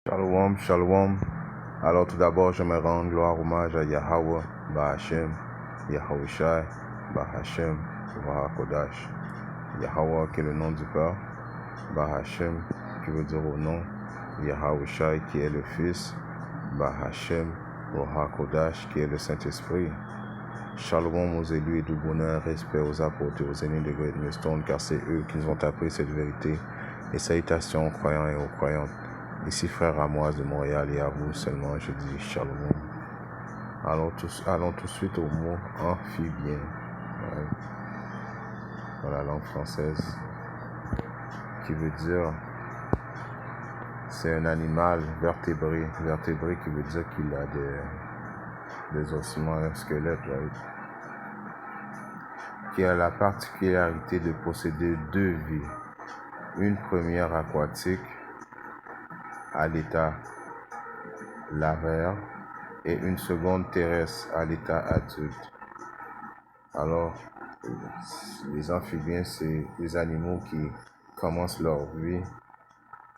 Shalom, shalom. Alors tout d'abord, je me rends gloire, hommage à Yahweh, Bahashem, Yahushai, Bahashem, Kodash. Yahweh qui est le nom du Père, Bahashem qui veut dire au nom, Yahushai qui est le Fils, Bahashem, Kodash qui est le Saint-Esprit. Shalom aux élus et du bonheur, respect aux apôtres et aux ennemis de Great Millstone, car c'est eux qui nous ont appris cette vérité. Et salutations aux croyants et aux croyantes. Ici frère Amoise de Montréal et à vous seulement je dis shalom. Allons tout de suite au mot amphibien. Dans la langue française. Qui veut dire c'est un animal vertébré. Vertébré qui veut dire qu'il a des ossements, un squelette, right? Qui a la particularité de posséder deux vies. Une première aquatique à l'état larvaire et une seconde terrestre à l'état adulte. Alors, les amphibiens, c'est des animaux qui commencent leur vie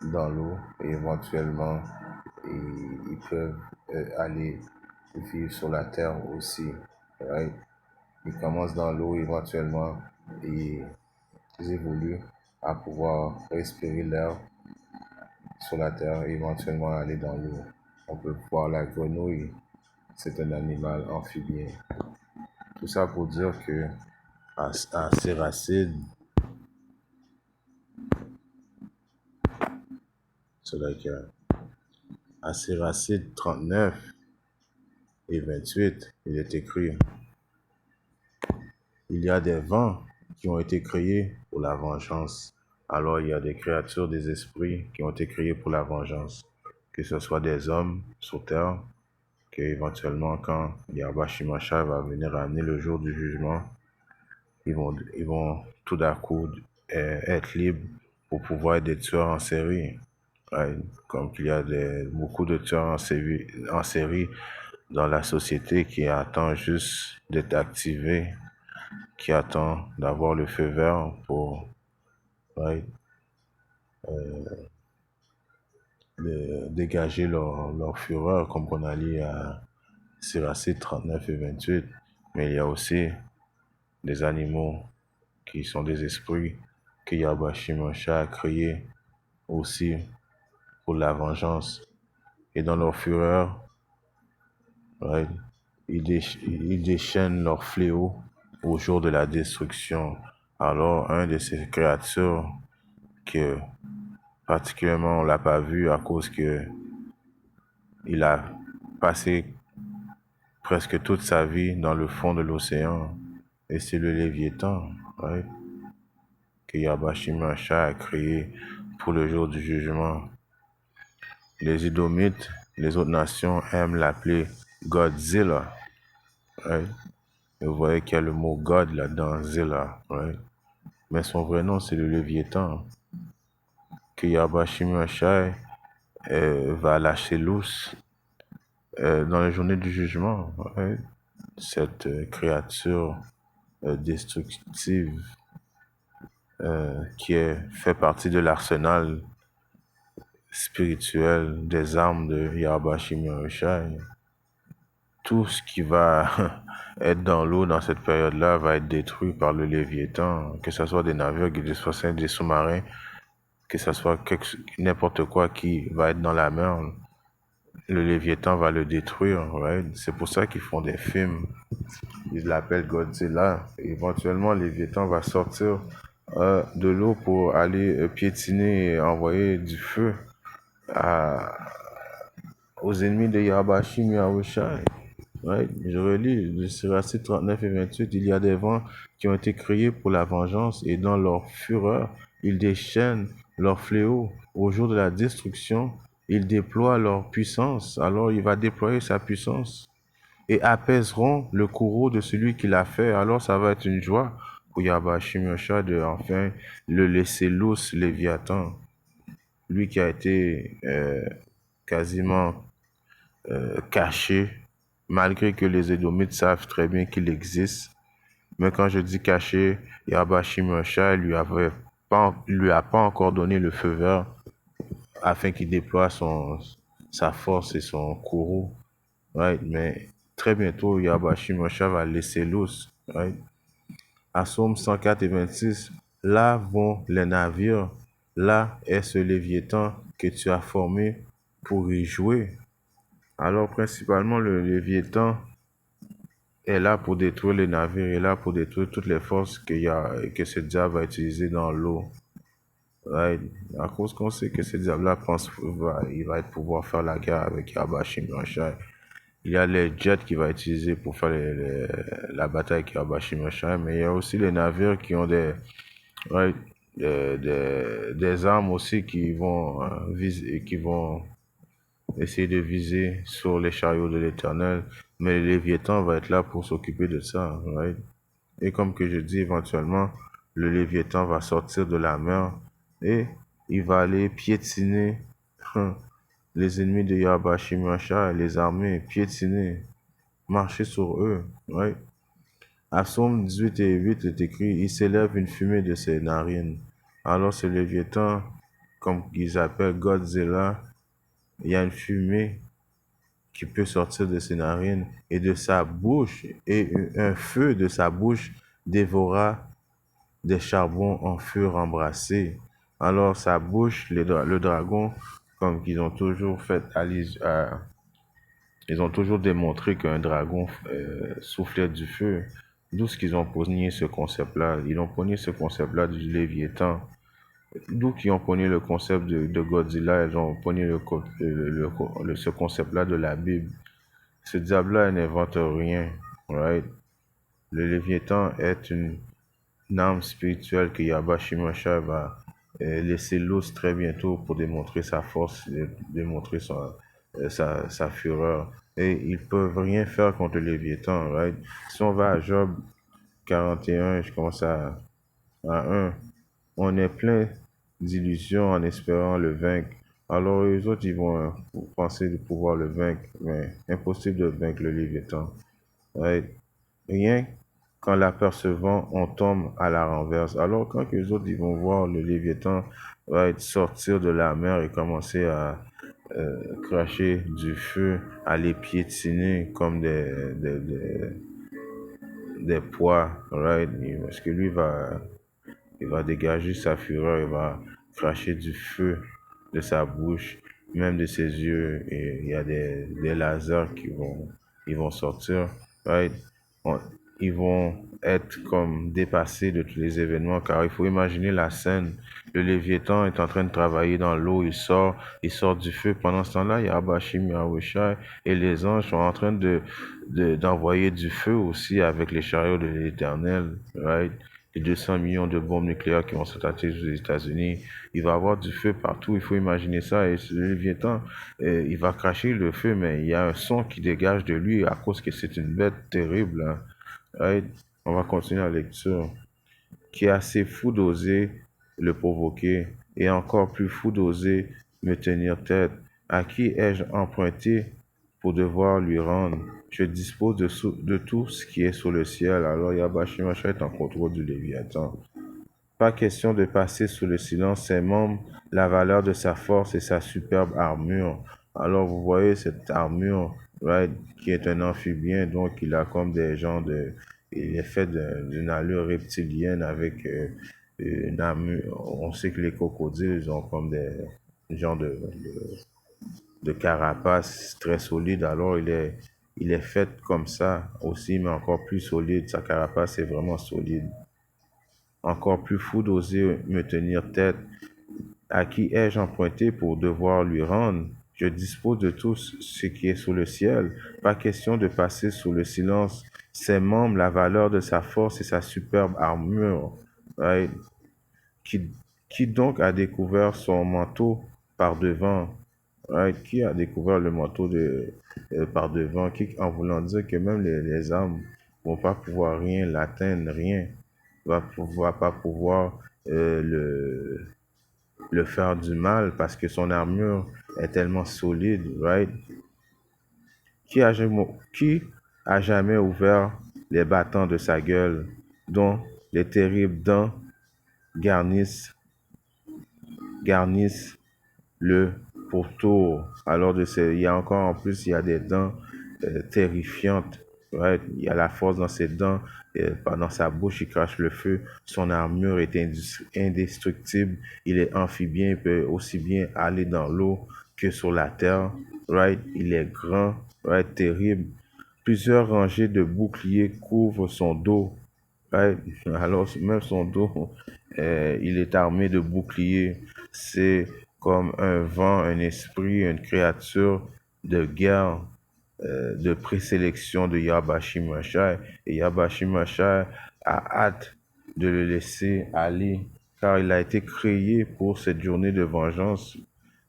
dans l'eau et éventuellement ils peuvent aller vivre sur la terre aussi. Right? Ils commencent dans l'eau éventuellement et ils évoluent à pouvoir respirer l'air sur la terre et éventuellement aller dans l'eau. On peut voir la grenouille, c'est un animal amphibien. Tout ça pour dire que à Séracide, à Séracide 39 et 28, il est écrit: il y a des vents qui ont été créés pour la vengeance. Alors il y a des créatures, des esprits qui ont été créés pour la vengeance. Que ce soit des hommes sur terre, que éventuellement quand Yahweh Shimashai va venir amener le jour du jugement, ils vont tout d'un coup être libres pour pouvoir être des tueurs en série. Ouais, comme qu'il y a beaucoup de tueurs en série dans la société qui attend juste d'être activés, qui attend d'avoir le feu vert pour dégager leur fureur, comme on a lu à Siracide 39 et 28. Mais il y a aussi des animaux qui sont des esprits que Yahweh Shimashai a créés aussi pour la vengeance. Et dans leur fureur, ils déchaînent leur fléau au jour de la destruction. Alors, un de ces créatures que particulièrement on l'a pas vu à cause que il a passé presque toute sa vie dans le fond de l'océan, et c'est le Léviathan, que Yahweh Shimashai a créé pour le jour du jugement. Les Édomites, les autres nations aiment l'appeler Godzilla. Et vous voyez qu'il y a le mot God là-dedans, Zilla. Mais son vrai nom, c'est le Léviathan. Que Yahweh Shimashai va lâcher loose dans la journée du jugement. Cette créature destructive qui fait partie de l'arsenal spirituel des armes de Yahweh Shimashai. Tout ce qui va être dans l'eau dans cette période-là va être détruit par le Léviathan, que ce soit des navires, que ce soit des sous-marins, que ce soit n'importe quoi qui va être dans la mer. Le Léviathan va le détruire. C'est pour ça qu'ils font des films. Ils l'appellent Godzilla. Et éventuellement, le Léviathan va sortir de l'eau pour aller piétiner et envoyer du feu aux ennemis de Yahweh Shimashai. Je relis le Siracide 39 et 28. Il y a des vents qui ont été créés pour la vengeance et dans leur fureur, ils déchaînent leur fléau. Au jour de la destruction, ils déploient leur puissance. Alors il va déployer sa puissance et apaiseront le courroux de celui qui l'a fait. Alors ça va être une joie pour Yahweh Shimashai de enfin le laisser loose, Léviathan. Lui qui a été quasiment caché, malgré que les Édomites savent très bien qu'il existe. Mais quand je dis caché, Yahweh Shimashai lui a pas encore donné le feu vert afin qu'il déploie sa force et son courroux. Right? Mais très bientôt, Yahweh Shimosha va laisser l'os. Right? À Psaume 104 et 26, là vont les navires, là est ce Léviathan que tu as formé pour y jouer. Alors, principalement, le Léviathan est là pour détruire les navires, est là pour détruire toutes les forces que ce diable va utiliser dans l'eau. Right? À cause qu'on sait que ce diable-là il va pouvoir faire la guerre avec Yabashim Rashai. Il y a les jets qu'il va utiliser pour faire la bataille avec Yabashim Rashai, mais il y a aussi les navires qui ont right, des armes aussi qui vont essayer de viser sur les chariots de l'Éternel, mais le Léviathan va être là pour s'occuper de ça, right? Et comme que je dis, éventuellement, le Léviathan va sortir de la mer et il va aller piétiner les ennemis de Yahweh Shimasha, les armées, piétiner, marcher sur eux, right? À Psaume 18 et 8 est écrit, il s'élève une fumée de ses narines. Alors ce Léviathan, comme ils appellent Godzilla, il y a une fumée qui peut sortir de ses narines et de sa bouche, et un feu de sa bouche dévora des charbons en feu embrassés. Alors sa bouche, le dragon, comme qu'ils ont toujours fait, ils ont toujours démontré qu'un dragon soufflait du feu. D'où ce qu'ils ont pogné ce concept-là. Ils ont pogné ce concept-là du Léviathan. D'où qu'ils ont pogné le concept de Godzilla. Ils ont pogné ce concept-là de la Bible. Ce diable-là n'invente rien, right? Le Léviathan est une âme spirituelle que Yahweh Shimosha va laisser l'os très bientôt pour démontrer sa force, démontrer sa fureur. Et ils peuvent rien faire contre le Léviathan, right? Si on va à Job 41, je commence à 1, on est plein d'illusions en espérant le vaincre. Alors les autres, ils vont penser de pouvoir le vaincre, mais impossible de vaincre le Léviathan. Right? Rien qu'en l'apercevant, on tombe à la renverse. Alors quand les autres, ils vont voir le Léviathan right, sortir de la mer et commencer à cracher du feu, à les piétiner comme des pois, right? Parce que lui il va dégager sa fureur, il va cracher du feu de sa bouche, même de ses yeux, et il y a des lasers ils vont sortir, right? On- Ils vont être comme dépassés de tous les événements, car il faut imaginer la scène. Le Léviathan est en train de travailler dans l'eau, il sort du feu. Pendant ce temps-là, il y a Abashim, Yahushai, et les anges sont en train d'envoyer du feu aussi avec les chariots de l'Éternel, right? Les 200 millions de bombes nucléaires qui vont s'attaquer aux États-Unis. Il va y avoir du feu partout, il faut imaginer ça. Et le Léviathan, il va cracher le feu, mais il y a un son qui dégage de lui à cause que c'est une bête terrible, hein. Right? On va continuer la lecture. Qui est assez fou d'oser le provoquer, et encore plus fou d'oser me tenir tête. À qui ai-je emprunté pour devoir lui rendre? Je dispose de tout ce qui est sur le ciel. Alors Yabashimacha est en contrôle du Léviathan. Pas question de passer sous le silence ses membres, la valeur de sa force et sa superbe armure. Alors vous voyez cette armure, right, qui est un amphibien, donc il a comme des gens il est fait d'une allure reptilienne avec une armure. On sait que les crocodiles, ils ont comme des genres de carapace très solide. Alors il est fait comme ça aussi, mais encore plus solide. Sa carapace est vraiment solide. Encore plus fou d'oser me tenir tête. À qui ai-je emprunté pour devoir lui rendre? Je dispose de tout ce qui est sous le ciel. Pas question de passer sous le silence ses membres, la valeur de sa force et sa superbe armure. Right? Qui, qui donc a découvert son manteau par devant? Right? Qui a découvert le manteau par devant? En voulant dire que même les âmes vont pas pouvoir rien l'atteindre, rien. Va pas pouvoir le faire du mal parce que son armure est tellement solide, right? Qui a jamais ouvert les battants de sa gueule, dont les terribles dents garnissent, garnissent le pourtour. Alors il y a encore en plus, il y a des dents terrifiantes. Right? Il y a la force dans ses dents, dans sa bouche, il crache le feu. Son armure est indestructible. Il est amphibien, il peut aussi bien aller dans l'eau que sur la terre. Right? Il est grand, right? Terrible. Plusieurs rangées de boucliers couvrent son dos. Ouais, alors, même son dos, il est armé de boucliers. C'est comme un vent, un esprit, une créature de guerre, de présélection de Yabashi Mashai. Et Yabashi Mashai a hâte de le laisser aller, car il a été créé pour cette journée de vengeance,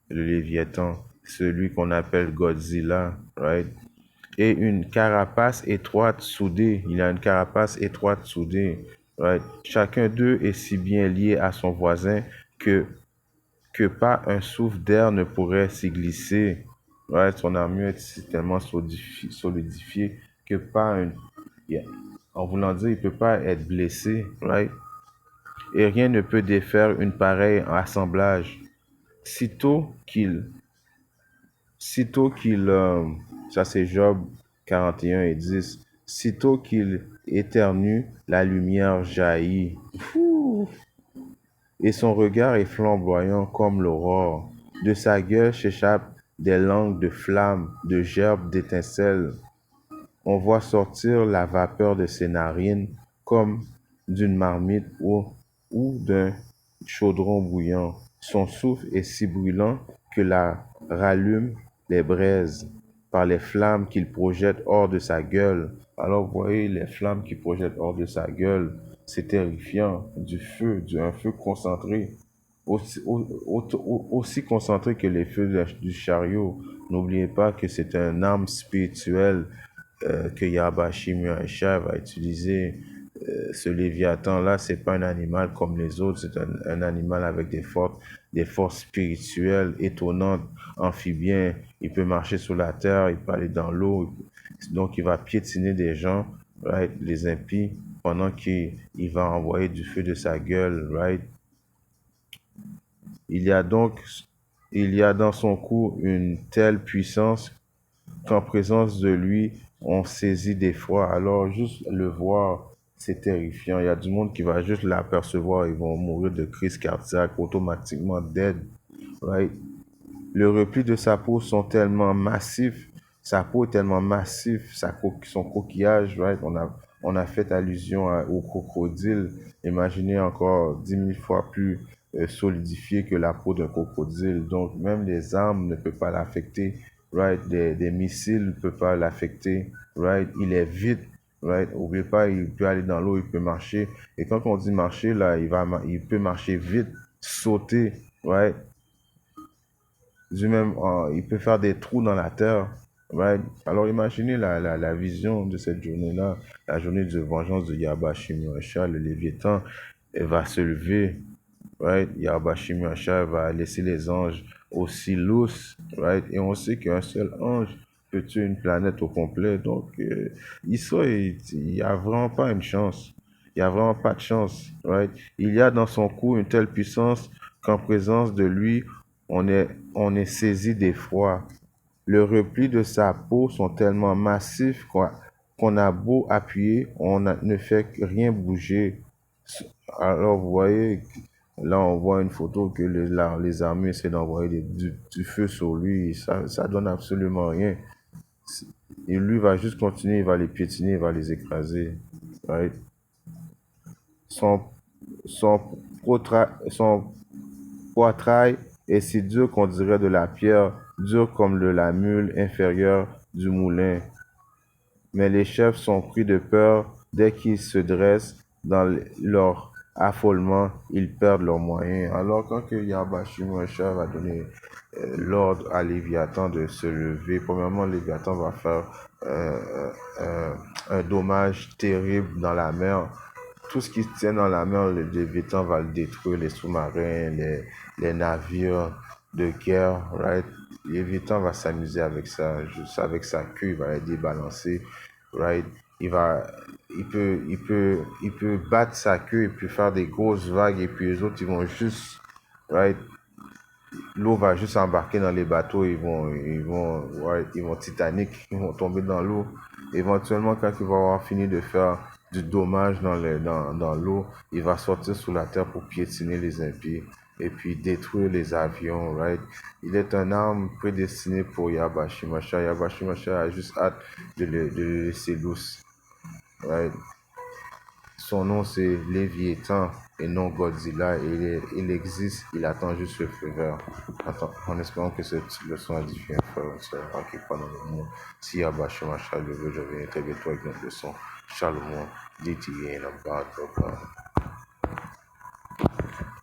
le Léviathan, celui qu'on appelle Godzilla, right? Et une carapace étroite soudée. Il a une carapace étroite soudée. Right? Chacun d'eux est si bien lié à son voisin que, que pas un souffle d'air ne pourrait s'y glisser. Right? Son armure est tellement solidifiée que pas un... En voulant dire, il ne peut pas être blessé. Right? Et rien ne peut défaire une pareille assemblage. Sitôt qu'il Sitôt qu'il, ça c'est Job 41 et 10, sitôt qu'il éternue, la lumière jaillit, et son regard est flamboyant comme l'aurore. De sa gueule s'échappent des langues de flammes, de gerbes d'étincelles. On voit sortir la vapeur de ses narines comme d'une marmite ou d'un chaudron bouillant. Son souffle est si brûlant que la rallume les braises par les flammes qu'il projette hors de sa gueule. Alors vous voyez les flammes qu'il projette hors de sa gueule, c'est terrifiant, du feu, un feu concentré, aussi concentré que les feux du chariot. N'oubliez pas que c'est un arme spirituelle que Yabashi Muasha va utiliser. Ce Léviathan-là, c'est pas un animal comme les autres, c'est un animal avec des forces spirituelles étonnantes, amphibien. Il peut marcher sur la terre, il peut aller dans l'eau, donc il va piétiner des gens, right, les impies, pendant qu'il va envoyer du feu de sa gueule, right. Il y a donc, il y a dans son cou une telle puissance qu'en présence de lui, on saisit d'effroi. Alors, juste le voir, c'est terrifiant. Il y a du monde qui va juste l'apercevoir, ils vont mourir de crise cardiaque, automatiquement dead, right? Le repli de sa peau sont tellement massifs, sa peau est tellement massif, son coquillage, right? On a fait allusion au crocodile. Imaginez encore 10 000 fois plus solidifié que la peau d'un crocodile. Donc, même les armes ne peuvent pas l'affecter, right? Des missiles ne peuvent pas l'affecter, right? Il est vite, right? N'oubliez pas, il peut aller dans l'eau, il peut marcher. Et quand on dit marcher, là, il peut marcher vite, sauter, right? Lui-même, il peut faire des trous dans la terre. Right? Alors imaginez la vision de cette journée-là, la journée de vengeance de Yabashi Muasha, le Léviathan, elle va se lever. Right? Yabashi Muasha va laisser les anges aussi lousses. Right? Et on sait qu'un seul ange peut tuer une planète au complet. Donc, il n'y a vraiment pas une chance. Il n'y a vraiment pas de chance. Right? Il y a dans son cou une telle puissance qu'en présence de lui, on est saisi d'effroi. Le repli de sa peau sont tellement massifs qu'on a beau appuyer, ne fait rien bouger. Alors, vous voyez, là, on voit une photo que les armées essaient d'envoyer du feu sur lui. Ça donne absolument rien. Et lui va juste continuer, il va les piétiner, il va les écraser. Right? Son, son, son poitrail est si dur qu'on dirait de la pierre, dur comme la mule inférieure du moulin. Mais les chefs sont pris de peur dès qu'ils se dressent dans leur affolement, ils perdent leurs moyens. Alors quand que Yabashi Moshe va donner l'ordre à Léviathan de se lever, premièrement, Léviathan va faire un dommage terrible dans la mer. Tout ce qui se tient dans la mer, le Léviathan va le détruire, les sous-marins, les navires de guerre, right? Léviathan va s'amuser avec ça, juste avec sa queue, il va les débalancer, right? Il peut battre sa queue et puis faire des grosses vagues et puis les autres, ils vont juste, right? l'eau va juste embarquer dans les bateaux, ils vont Titanic, ils vont tomber dans l'eau. Éventuellement, quand il va avoir fini de faire du dommage dans l'eau, il va sortir sous la terre pour piétiner les impies et puis détruire les avions, right? Il est un arme prédestiné pour Yabashimashia. Yabashimashia a juste hâte de le laisser loose, right? Son nom c'est Léviathan et non Godzilla. Il existe, il attend juste le feu vert. En espérant que cette leçon a édifié un frère, une sœur, en quelque part dans le monde. Si Yabashima le veut, je vais intégrer toi avec notre leçon. Shalom, DTA, and about